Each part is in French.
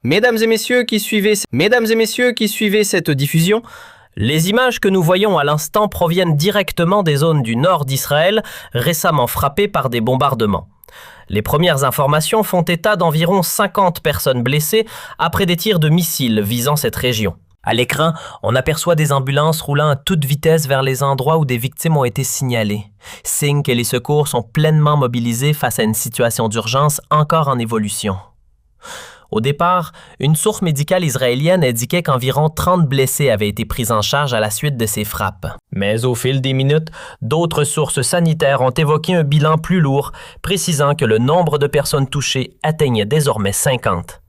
Mesdames et messieurs qui suivez cette diffusion, les images que nous voyons à l'instant proviennent directement des zones du nord d'Israël, récemment frappées par des bombardements. Les premières informations font état d'environ 50 personnes blessées après des tirs de missiles visant cette région. À l'écran, on aperçoit des ambulances roulant à toute vitesse vers les endroits où des victimes ont été signalées. Signe que les secours sont pleinement mobilisés face à une situation d'urgence encore en évolution. Au départ, une source médicale israélienne indiquait qu'environ 30 blessés avaient été pris en charge à la suite de ces frappes. Mais au fil des minutes, d'autres sources sanitaires ont évoqué un bilan plus lourd, précisant que le nombre de personnes touchées atteignait désormais 50.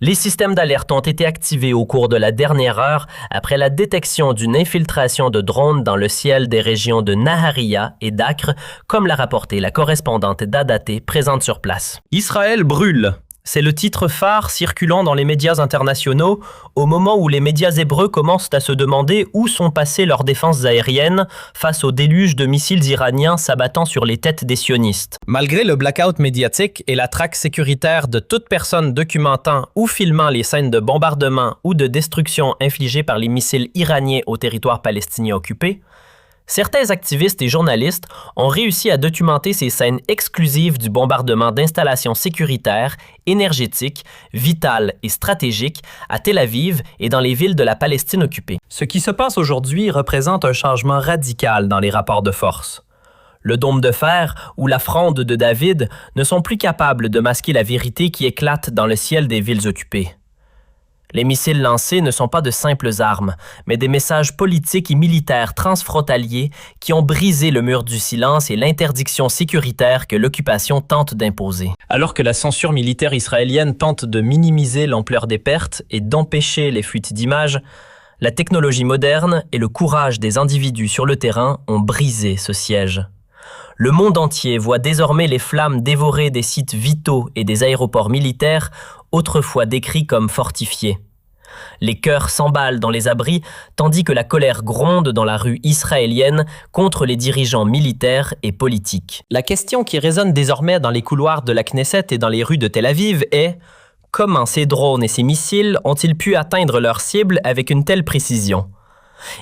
Les systèmes d'alerte ont été activés au cours de la dernière heure après la détection d'une infiltration de drones dans le ciel des régions de Nahariya et d'Acre, comme l'a rapporté la correspondante d'Adaté présente sur place. Israël brûle. C'est le titre phare circulant dans les médias internationaux au moment où les médias hébreux commencent à se demander où sont passées leurs défenses aériennes face au déluge de missiles iraniens s'abattant sur les têtes des sionistes. Malgré le blackout médiatique et la traque sécuritaire de toute personne documentant ou filmant les scènes de bombardement ou de destruction infligées par les missiles iraniens au territoire palestinien occupé, certains activistes et journalistes ont réussi à documenter ces scènes exclusives du bombardement d'installations sécuritaires, énergétiques, vitales et stratégiques à Tel Aviv et dans les villes de la Palestine occupée. Ce qui se passe aujourd'hui représente un changement radical dans les rapports de force. Le dôme de fer ou la fronde de David ne sont plus capables de masquer la vérité qui éclate dans le ciel des villes occupées. Les missiles lancés ne sont pas de simples armes, mais des messages politiques et militaires transfrontaliers qui ont brisé le mur du silence et l'interdiction sécuritaire que l'occupation tente d'imposer. Alors que la censure militaire israélienne tente de minimiser l'ampleur des pertes et d'empêcher les fuites d'images, la technologie moderne et le courage des individus sur le terrain ont brisé ce siège. Le monde entier voit désormais les flammes dévorer des sites vitaux et des aéroports militaires autrefois décrits comme fortifiés. Les cœurs s'emballent dans les abris, tandis que la colère gronde dans la rue israélienne contre les dirigeants militaires et politiques. La question qui résonne désormais dans les couloirs de la Knesset et dans les rues de Tel Aviv est « Comment ces drones et ces missiles ont-ils pu atteindre leur cible avec une telle précision ?»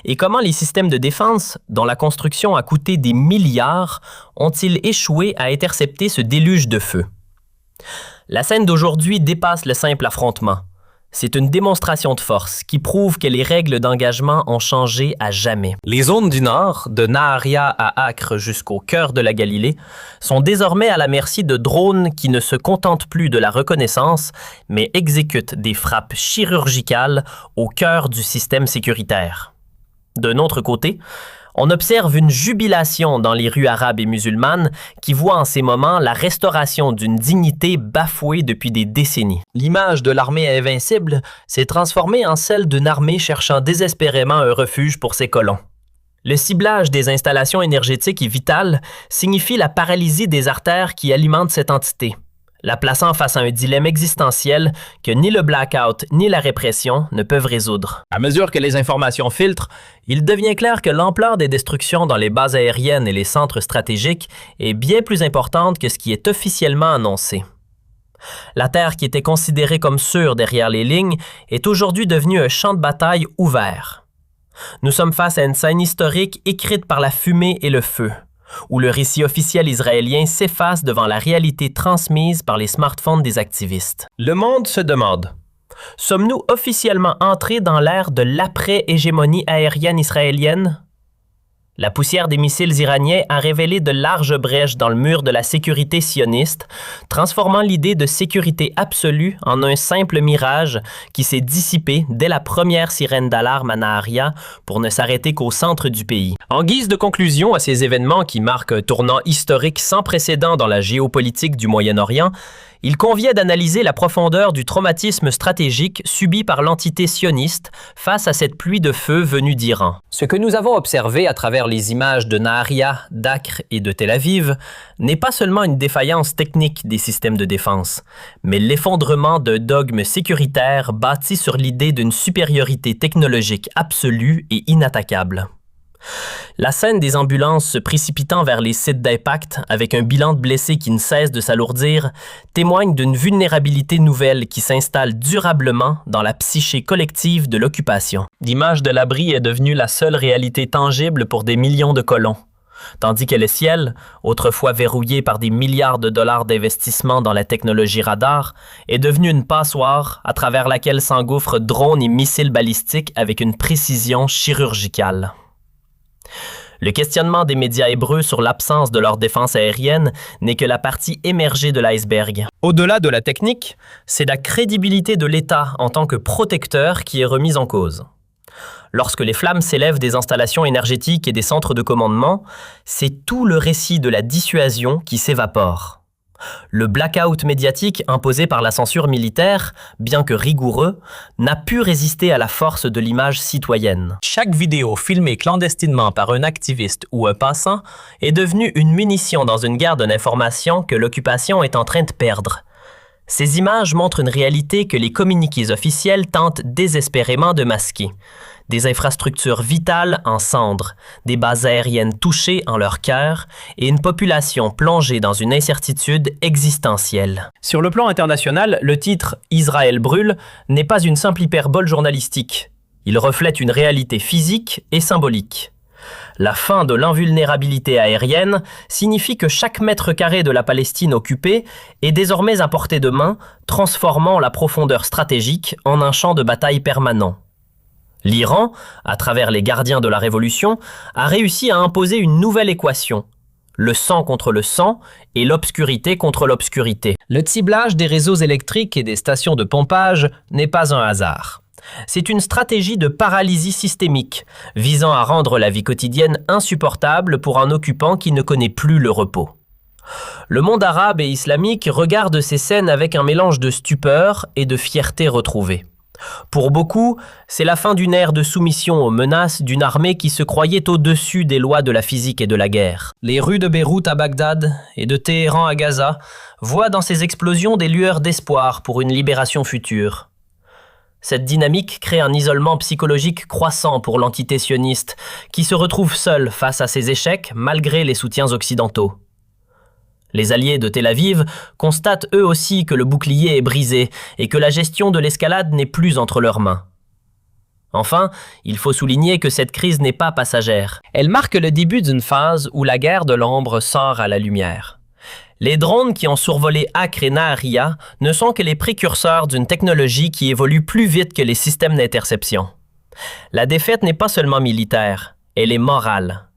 Et comment les systèmes de défense, dont la construction a coûté des milliards, ont-ils échoué à intercepter ce déluge de feu? La scène d'aujourd'hui dépasse le simple affrontement. C'est une démonstration de force qui prouve que les règles d'engagement ont changé à jamais. Les zones du Nord, de Nahariya à Acre jusqu'au cœur de la Galilée, sont désormais à la merci de drones qui ne se contentent plus de la reconnaissance, mais exécutent des frappes chirurgicales au cœur du système sécuritaire. D'un autre côté, on observe une jubilation dans les rues arabes et musulmanes qui voient en ces moments la restauration d'une dignité bafouée depuis des décennies. L'image de l'armée invincible s'est transformée en celle d'une armée cherchant désespérément un refuge pour ses colons. Le ciblage des installations énergétiques et vitales signifie la paralysie des artères qui alimentent cette entité, la plaçant face à un dilemme existentiel que ni le blackout ni la répression ne peuvent résoudre. À mesure que les informations filtrent, il devient clair que l'ampleur des destructions dans les bases aériennes et les centres stratégiques est bien plus importante que ce qui est officiellement annoncé. La terre qui était considérée comme sûre derrière les lignes est aujourd'hui devenue un champ de bataille ouvert. Nous sommes face à une scène historique écrite par la fumée et le feu, où le récit officiel israélien s'efface devant la réalité transmise par les smartphones des activistes. Le monde se demande, sommes-nous officiellement entrés dans l'ère de l'après-hégémonie aérienne israélienne? La poussière des missiles iraniens a révélé de larges brèches dans le mur de la sécurité sioniste, transformant l'idée de sécurité absolue en un simple mirage qui s'est dissipé dès la première sirène d'alarme à Nahariya pour ne s'arrêter qu'au centre du pays. En guise de conclusion à ces événements qui marquent un tournant historique sans précédent dans la géopolitique du Moyen-Orient, il convient d'analyser la profondeur du traumatisme stratégique subi par l'entité sioniste face à cette pluie de feu venue d'Iran. Ce que nous avons observé à travers les images de Nahariya, d'Acre et de Tel Aviv n'est pas seulement une défaillance technique des systèmes de défense, mais l'effondrement d'un dogme sécuritaire bâti sur l'idée d'une supériorité technologique absolue et inattaquable. La scène des ambulances se précipitant vers les sites d'impact avec un bilan de blessés qui ne cesse de s'alourdir témoigne d'une vulnérabilité nouvelle qui s'installe durablement dans la psyché collective de l'occupation. L'image de l'abri est devenue la seule réalité tangible pour des millions de colons, tandis que le ciel, autrefois verrouillé par des milliards de dollars d'investissement dans la technologie radar, est devenu une passoire à travers laquelle s'engouffrent drones et missiles balistiques avec une précision chirurgicale. Le questionnement des médias hébreux sur l'absence de leur défense aérienne n'est que la partie émergée de l'iceberg. Au-delà de la technique, c'est la crédibilité de l'État en tant que protecteur qui est remise en cause. Lorsque les flammes s'élèvent des installations énergétiques et des centres de commandement, c'est tout le récit de la dissuasion qui s'évapore. Le blackout médiatique imposé par la censure militaire, bien que rigoureux, n'a pu résister à la force de l'image citoyenne. Chaque vidéo filmée clandestinement par un activiste ou un passant est devenue une munition dans une guerre de l'information que l'occupation est en train de perdre. Ces images montrent une réalité que les communiqués officiels tentent désespérément de masquer. Des infrastructures vitales en cendres, des bases aériennes touchées en leur cœur et une population plongée dans une incertitude existentielle. Sur le plan international, le titre « Israël brûle » n'est pas une simple hyperbole journalistique. Il reflète une réalité physique et symbolique. La fin de l'invulnérabilité aérienne signifie que chaque mètre carré de la Palestine occupée est désormais à portée de main, transformant la profondeur stratégique en un champ de bataille permanent. L'Iran, à travers les gardiens de la Révolution, a réussi à imposer une nouvelle équation. Le sang contre le sang et l'obscurité contre l'obscurité. Le ciblage des réseaux électriques et des stations de pompage n'est pas un hasard. C'est une stratégie de paralysie systémique, visant à rendre la vie quotidienne insupportable pour un occupant qui ne connaît plus le repos. Le monde arabe et islamique regarde ces scènes avec un mélange de stupeur et de fierté retrouvée. Pour beaucoup, c'est la fin d'une ère de soumission aux menaces d'une armée qui se croyait au-dessus des lois de la physique et de la guerre. Les rues de Beyrouth à Bagdad et de Téhéran à Gaza voient dans ces explosions des lueurs d'espoir pour une libération future. Cette dynamique crée un isolement psychologique croissant pour l'entité sioniste, qui se retrouve seule face à ses échecs malgré les soutiens occidentaux. Les alliés de Tel Aviv constatent eux aussi que le bouclier est brisé et que la gestion de l'escalade n'est plus entre leurs mains. Enfin, il faut souligner que cette crise n'est pas passagère. Elle marque le début d'une phase où la guerre de l'ombre sort à la lumière. Les drones qui ont survolé Acre et Naharia ne sont que les précurseurs d'une technologie qui évolue plus vite que les systèmes d'interception. La défaite n'est pas seulement militaire, elle est morale.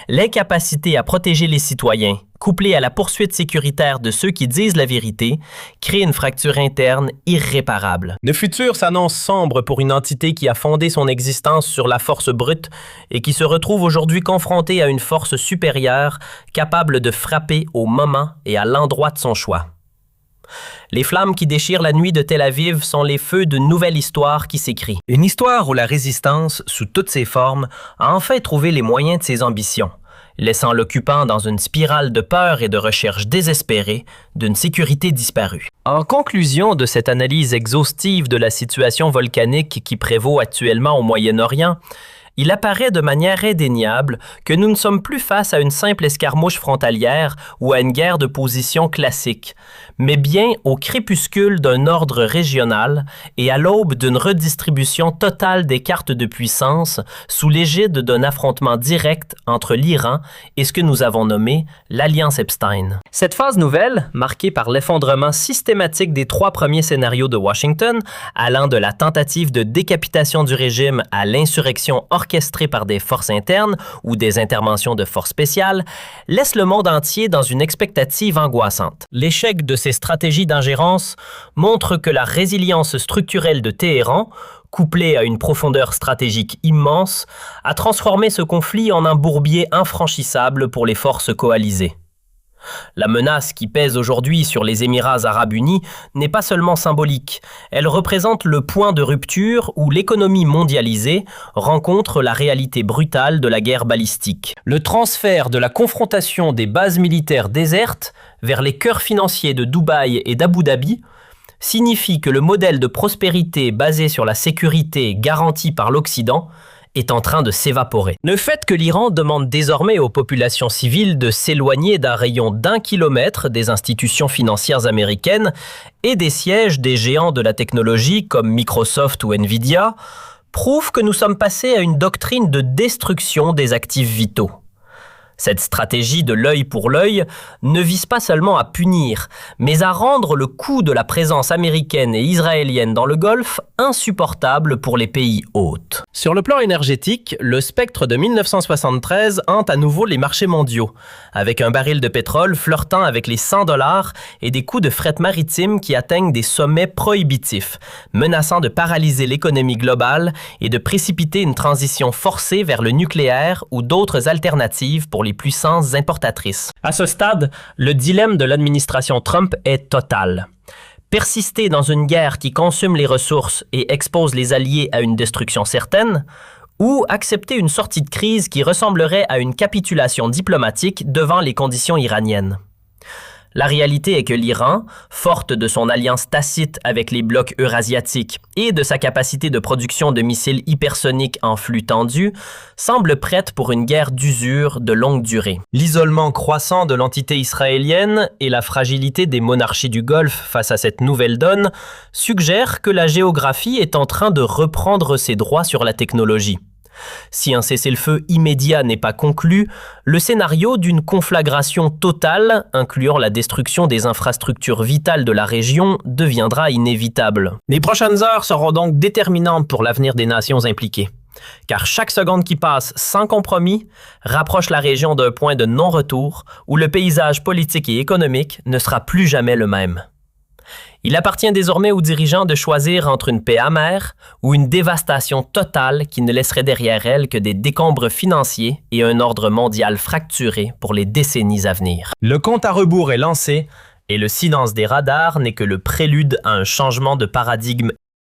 L'incapacité à protéger les citoyens, couplée à la poursuite sécuritaire de ceux qui disent la vérité, crée une fracture interne irréparable. Le futur s'annonce sombre pour une entité qui a fondé son existence sur la force brute et qui se retrouve aujourd'hui confrontée à une force supérieure capable de frapper au moment et à l'endroit de son choix. Les flammes qui déchirent la nuit de Tel Aviv sont les feux d'une nouvelle histoire qui s'écrit. Une histoire où la résistance, sous toutes ses formes, a enfin trouvé les moyens de ses ambitions, laissant l'occupant dans une spirale de peur et de recherche désespérée d'une sécurité disparue. En conclusion de cette analyse exhaustive de la situation volcanique qui prévaut actuellement au Moyen-Orient, il apparaît de manière indéniable que nous ne sommes plus face à une simple escarmouche frontalière ou à une guerre de position classique, mais bien au crépuscule d'un ordre régional et à l'aube d'une redistribution totale des cartes de puissance sous l'égide d'un affrontement direct entre l'Iran et ce que nous avons nommé l'Alliance Epstein. Cette phase nouvelle, marquée par l'effondrement systématique des 3 premiers scénarios de Washington, allant de la tentative de décapitation du régime à l'insurrection orchestrée par des forces internes ou des interventions de forces spéciales, laisse le monde entier dans une expectative angoissante. L'échec de ces stratégies d'ingérence montre que la résilience structurelle de Téhéran, couplée à une profondeur stratégique immense, a transformé ce conflit en un bourbier infranchissable pour les forces coalisées. La menace qui pèse aujourd'hui sur les Émirats arabes unis n'est pas seulement symbolique, elle représente le point de rupture où l'économie mondialisée rencontre la réalité brutale de la guerre balistique. Le transfert de la confrontation des bases militaires désertes vers les cœurs financiers de Dubaï et d'Abu Dhabi signifie que le modèle de prospérité basé sur la sécurité garantie par l'Occident est en train de s'évaporer. Le fait que l'Iran demande désormais aux populations civiles de s'éloigner d'un rayon d'1 kilomètre des institutions financières américaines et des sièges des géants de la technologie comme Microsoft ou Nvidia prouve que nous sommes passés à une doctrine de destruction des actifs vitaux. Cette stratégie de l'œil pour l'œil ne vise pas seulement à punir, mais à rendre le coût de la présence américaine et israélienne dans le Golfe insupportable pour les pays hôtes. Sur le plan énergétique, le spectre de 1973 hante à nouveau les marchés mondiaux, avec un baril de pétrole flirtant avec les $100 et des coûts de fret maritime qui atteignent des sommets prohibitifs, menaçant de paralyser l'économie globale et de précipiter une transition forcée vers le nucléaire ou d'autres alternatives pour les puissances importatrices. À ce stade, le dilemme de l'administration Trump est total. Persister dans une guerre qui consume les ressources et expose les alliés à une destruction certaine, ou accepter une sortie de crise qui ressemblerait à une capitulation diplomatique devant les conditions iraniennes. La réalité est que l'Iran, forte de son alliance tacite avec les blocs eurasiatiques et de sa capacité de production de missiles hypersoniques en flux tendu, semble prête pour une guerre d'usure de longue durée. L'isolement croissant de l'entité israélienne et la fragilité des monarchies du Golfe face à cette nouvelle donne suggèrent que la géographie est en train de reprendre ses droits sur la technologie. Si un cessez-le-feu immédiat n'est pas conclu, le scénario d'une conflagration totale, incluant la destruction des infrastructures vitales de la région, deviendra inévitable. Les prochaines heures seront donc déterminantes pour l'avenir des nations impliquées, car chaque seconde qui passe sans compromis rapproche la région d'un point de non-retour où le paysage politique et économique ne sera plus jamais le même. Il appartient désormais aux dirigeants de choisir entre une paix amère ou une dévastation totale qui ne laisserait derrière elle que des décombres financiers et un ordre mondial fracturé pour les décennies à venir. Le compte à rebours est lancé et le silence des radars n'est que le prélude à un changement de paradigme